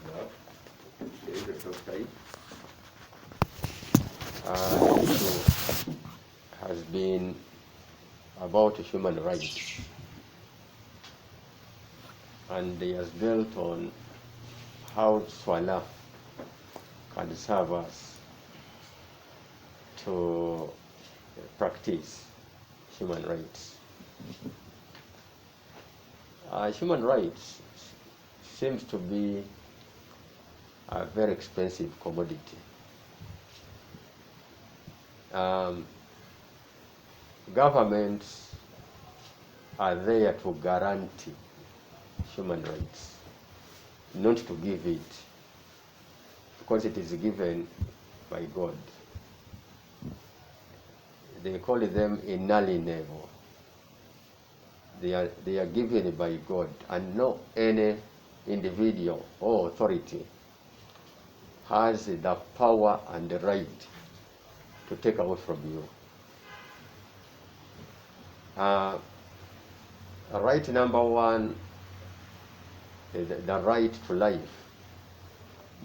The issue has been about human rights, and it has built on how Ssebyala can serve us to practice human rights. Human rights seems to be a very expensive commodity. Governments are there to guarantee human rights, not to give it, because it is given by God. They call them inalienable. They are given by God, and no any individual or authority has the power and the right to take away from you. Right number one is the right to life.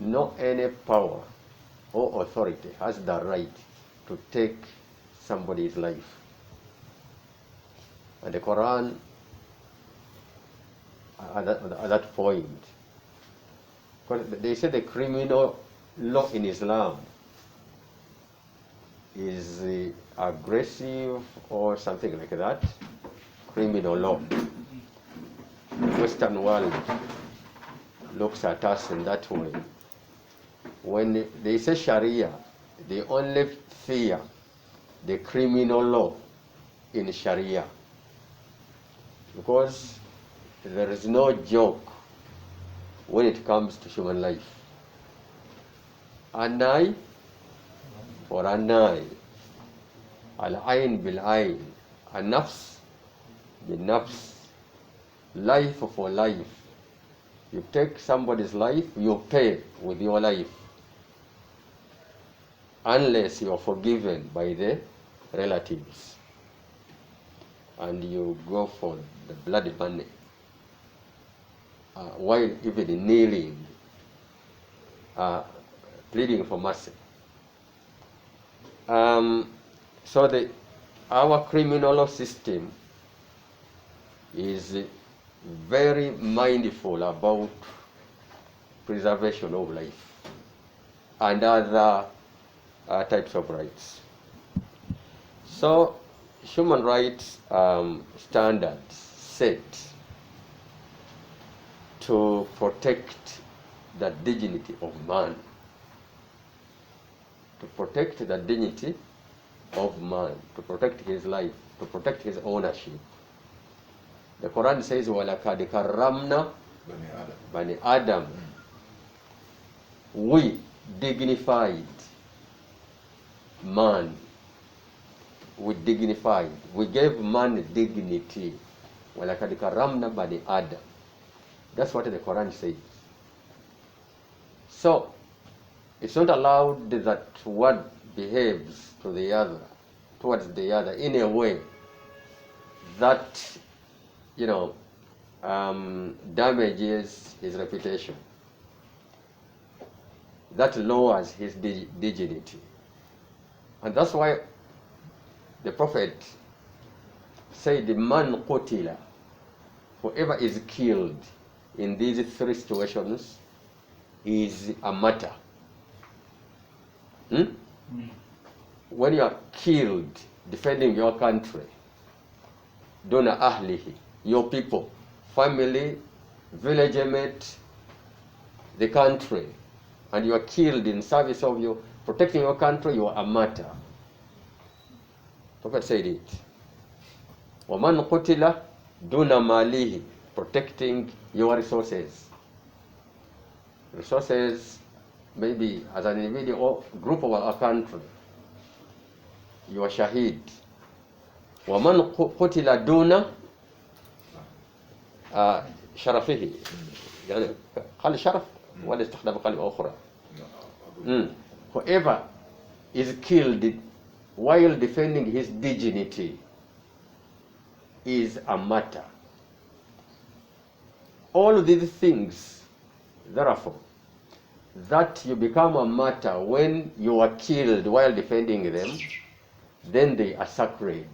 No any power or authority has the right to take somebody's life. And the Quran, at that point, because they say the criminal law in Islam is aggressive or something like that. Criminal law. The Western world looks at us in that way. When they say Sharia, they only fear the criminal law in Sharia, because there is no joke when it comes to human life. An eye for an eye, al-ayn bil-ayn, an-nafs bil-nafs, life for life. You take somebody's life, you pay with your life, unless you are forgiven by the relatives, and you go for the bloody money, while even kneeling, pleading for mercy. So our criminal law system is very mindful about preservation of life and other types of rights. So human rights standards set to protect the dignity of man, to protect the dignity of man, to protect his life, to protect his ownership. The Quran says, وَلَقَدْ كَرَّمْنَا بَنِي Adam. We dignified man. We dignified. We gave man dignity. وَلَقَدْ كَرَّمْنَا بَنِي Adam. That's what the Quran says. So, it's not allowed that one behaves to the other, towards the other, in a way that, damages his reputation, that lowers his dignity. And that's why the Prophet said, man qutila, whoever is killed in these three situations is a martyr. When you are killed defending your country, dona ahlihi, your people, family, village mate, the country, and you are killed in service of you, protecting your country, you are a martyr. Prophet said it. وَمَنْ قُتِلَ دُونَ مَالِهِ, protecting your resources. Resources, maybe as an individual or group of a country, you are shaheed. وَمَنْ قُتِلَ دُونَ شرفه, يعني قال شرف ولا استخدم كلمة أخرى. Whoever is killed while defending his dignity is a martyr. All of these things, therefore, that you become a martyr when you are killed while defending them, then they are sacred.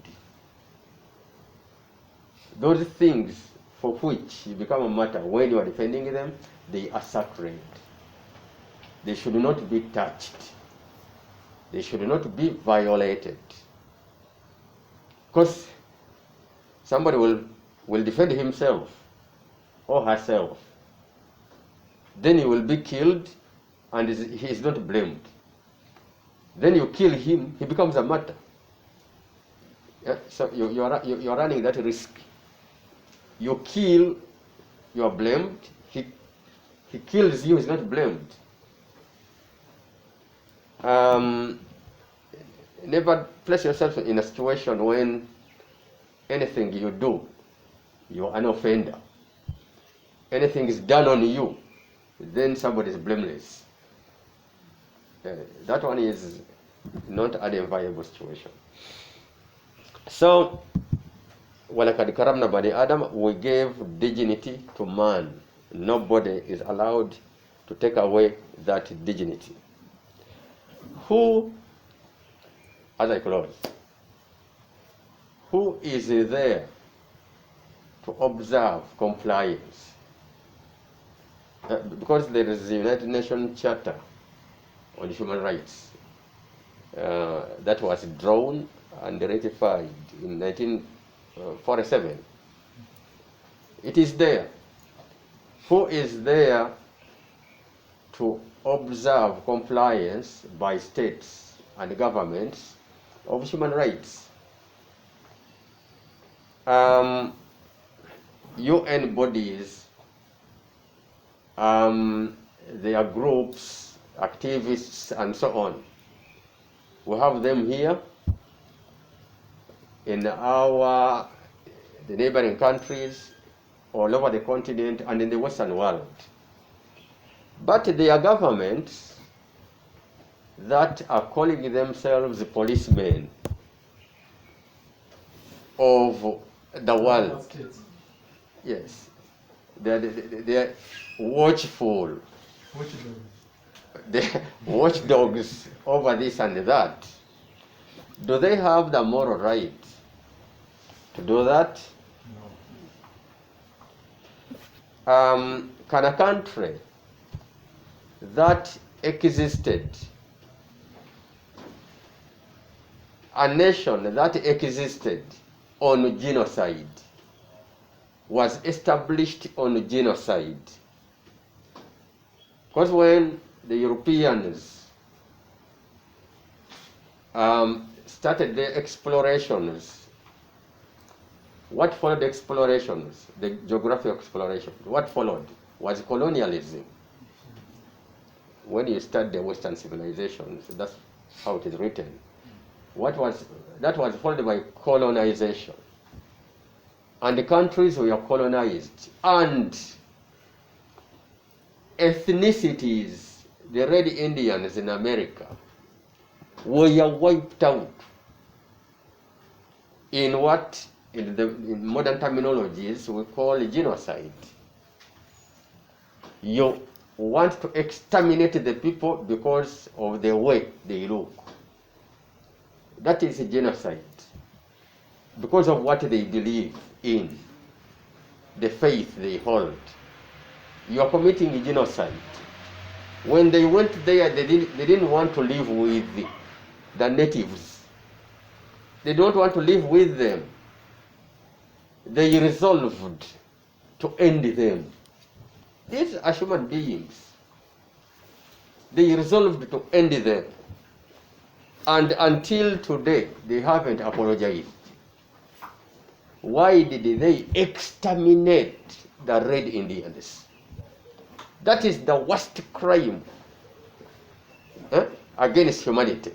Those things for which you become a martyr when you are defending them, they are sacred. They should not be touched. They should not be violated. Because somebody will defend himself or herself. Then he will be killed and he is not blamed. Then you kill him, he becomes a martyr. Yeah? So you're running that risk. You kill, you are blamed. He kills you, he's not blamed. Never place yourself in a situation when anything you do, you're an offender. Anything is done on you, then somebody is blameless. That one is not an enviable situation. So, وَلَقَدْ كَرَمْنَا بَنِي آدَمَ, we gave dignity to man. Nobody is allowed to take away that dignity. Who, as I close, who is there to observe compliance? Because there is the United Nations Charter on Human Rights that was drawn and ratified in 1947. It is there. Who is there to observe compliance by states and governments of human rights? UN bodies, their groups, activists, and so on. We have them here in the neighboring countries, all over the continent, and in the Western world. But there are governments that are calling themselves policemen of the world. Yes. They're watchful. They're watchdogs over this and that. Do they have the moral right to do that? No. Can a country that existed, a nation that existed on genocide, was established on genocide? Because when the Europeans started their explorations, what followed the explorations, the geographic exploration, what followed was colonialism. When you study the Western civilizations, that's how it is written. That was followed by colonization. And the countries were colonized, and ethnicities, the Red Indians in America, were wiped out in what in modern terminologies we call genocide. You want to exterminate the people because of the way they look. That is a genocide. Because of what they believe in, the faith they hold. You are committing genocide. When they went there, they didn't want to live with the natives. They don't want to live with them. They resolved to end them. These are human beings. They resolved to end them. And until today, they haven't apologized. Why did they exterminate the Red Indians? That is the worst crime against humanity.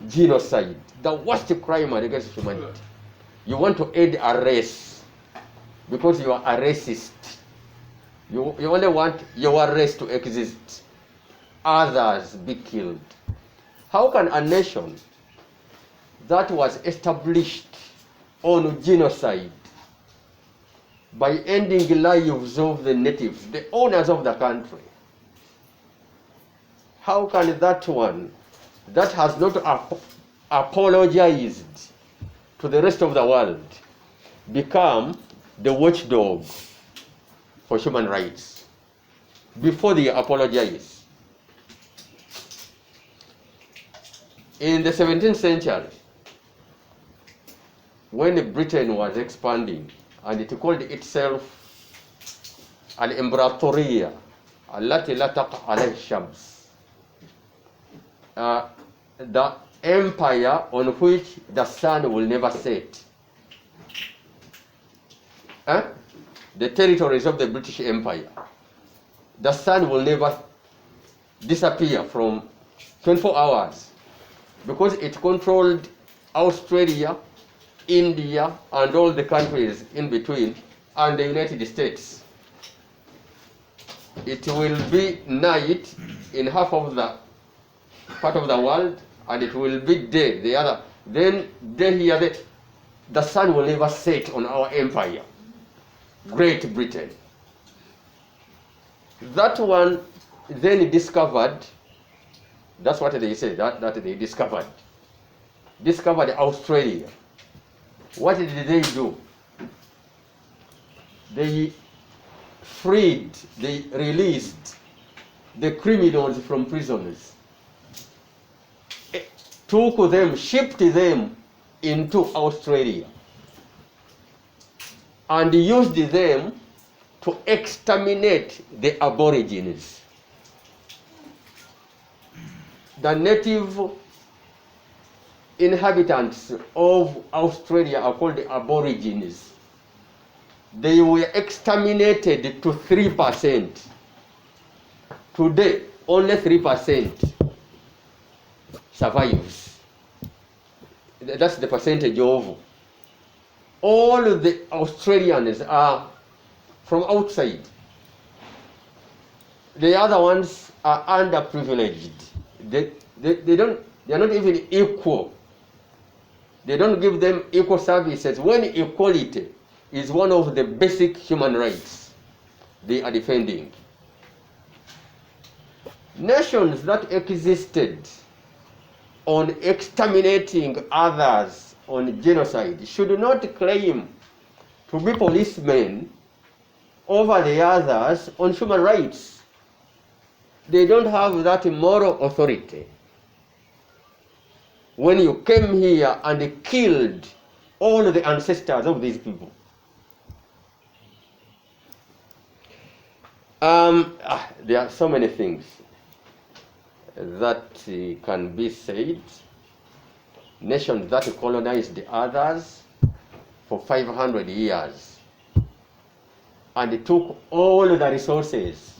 Genocide, the worst crime against humanity. You want to end a race because you are a racist. You only want your race to exist. Others be killed. How can a nation that was established on genocide by ending lives of the natives, the owners of the country, How can that one that has not apologized to the rest of the world become the watchdog for human rights before they apologize? In the 17th century, when Britain was expanding and it called itself الإمبراطورية التي لا تقع عليها الشمس, the empire on which the sun will never set. The territories of the British Empire, the sun will never disappear from 24 hours because it controlled Australia, India, and all the countries in between, and the United States. It will be night in half of the part of the world, and it will be day the other. Then day here, the sun will never set on our empire, Great Britain. That one then discovered, that's what they say, that they discovered Australia. What did they do? They freed, they released the criminals from prisons, took them, shipped them into Australia, and used them to exterminate the Aborigines. The native inhabitants of Australia are called the Aborigines. They were exterminated to 3%. Today, only 3% survives. That's the percentage of all the Australians are from outside. The other ones are underprivileged. They are not even equal. They don't give them equal services when equality is one of the basic human rights they are defending. Nations that existed on exterminating others, on genocide, should not claim to be policemen over the others on human rights. They don't have that moral authority. When you came here and killed all the ancestors of these people. There are so many things that can be said. Nations that colonized the others for 500 years and took all the resources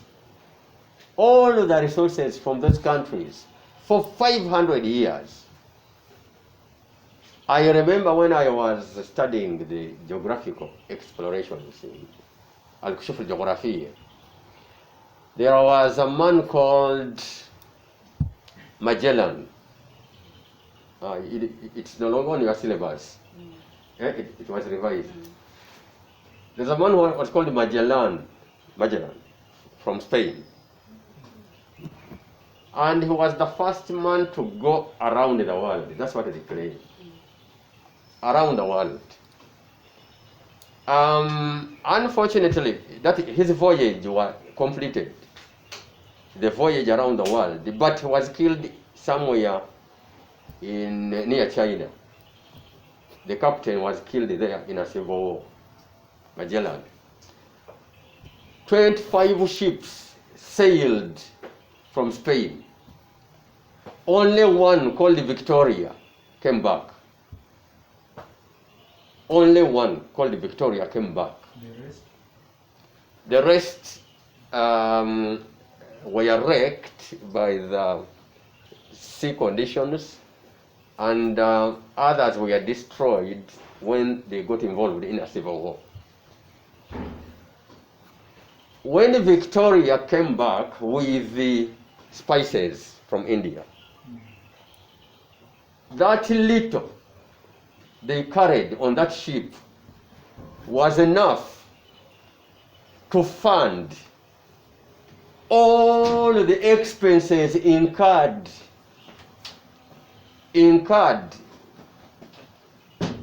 from those countries for 500 years. I remember when I was studying the geographical explorations in Al-Kshuf al-Geography, there was a man called Magellan. It's no longer on your syllabus. It was revised. There's a man who was called Magellan from Spain. And he was the first man to go around the world. That's what they claim. Around the world. Unfortunately, that his voyage was completed, the voyage around the world, but he was killed somewhere near China. The captain was killed there in a civil war. Magellan. 25 ships sailed from Spain. Only one, called Victoria, came back. Only one, called Victoria, came back. The rest were wrecked by the sea conditions, and others were destroyed when they got involved in a civil war. When Victoria came back with the spices from India, that little they carried on that ship was enough to fund all the expenses incurred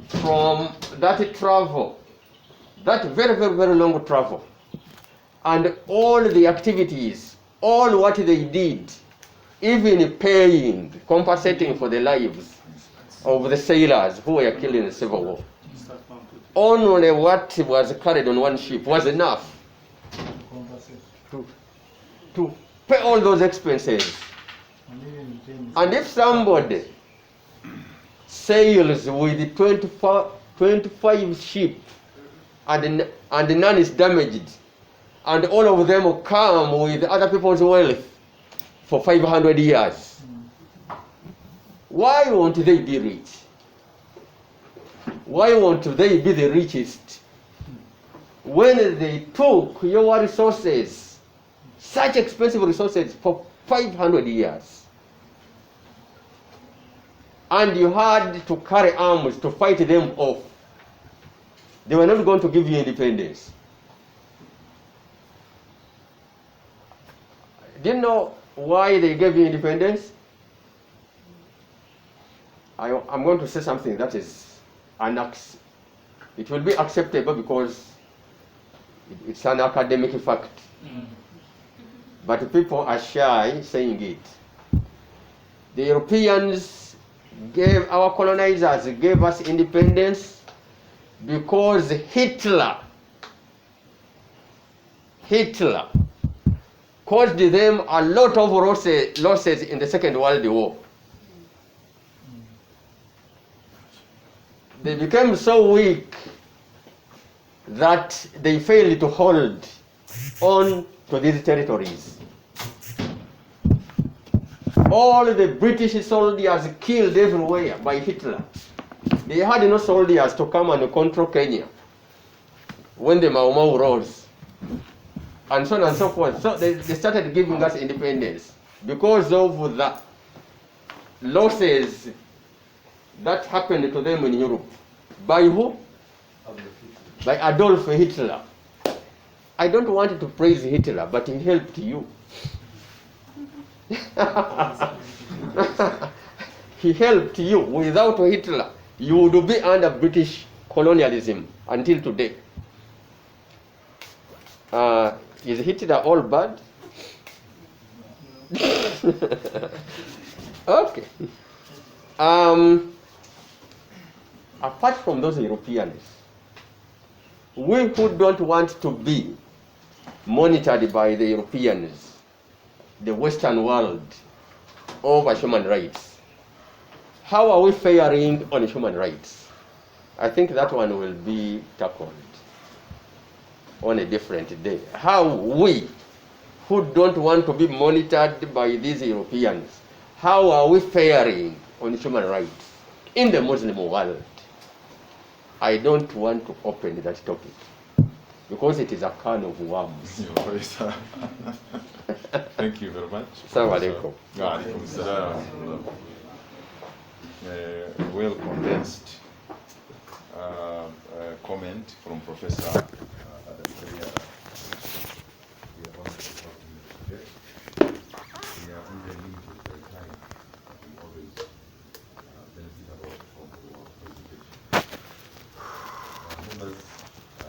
from that travel, that very, very, very long travel, and all the activities, all what they did, even paying, compensating for the lives of the sailors who were killed in the Civil War. Only what was carried on one ship was enough to pay all those expenses. And if somebody sails with 25 ships and none is damaged, and all of them come with other people's wealth for 500 years, why won't they be rich? Why won't they be the richest when they took your resources, such expensive resources, for 500 years? And you had to carry arms to fight them off. They were not going to give you independence. Do you know why they gave you independence? I'm going to say something that is it will be acceptable because it's an academic fact. But people are shy saying it. The Europeans our colonizers gave us independence because Hitler caused them a lot of losses in the Second World War. They became so weak that they failed to hold on to these territories. All the British soldiers killed everywhere by Hitler. They had no soldiers to come and control Kenya when the Mau Mau rose, and so on and so forth. So they started giving us independence because of the losses that happened to them in Europe. By who? By Adolf Hitler. I don't want to praise Hitler, but he helped you. He helped you. Without Hitler, you would be under British colonialism until today. Is Hitler all bad? Okay. Apart from those Europeans, we who don't want to be monitored by the Europeans, the Western world, over human rights, how are we faring on human rights? I think that one will be tackled on a different day. How we, who don't want to be monitored by these Europeans, how are we faring on human rights in the Muslim world? I don't want to open that topic because it is a can of worms. Thank you very much. Assalamu alaikum. Well condensed comment from Professor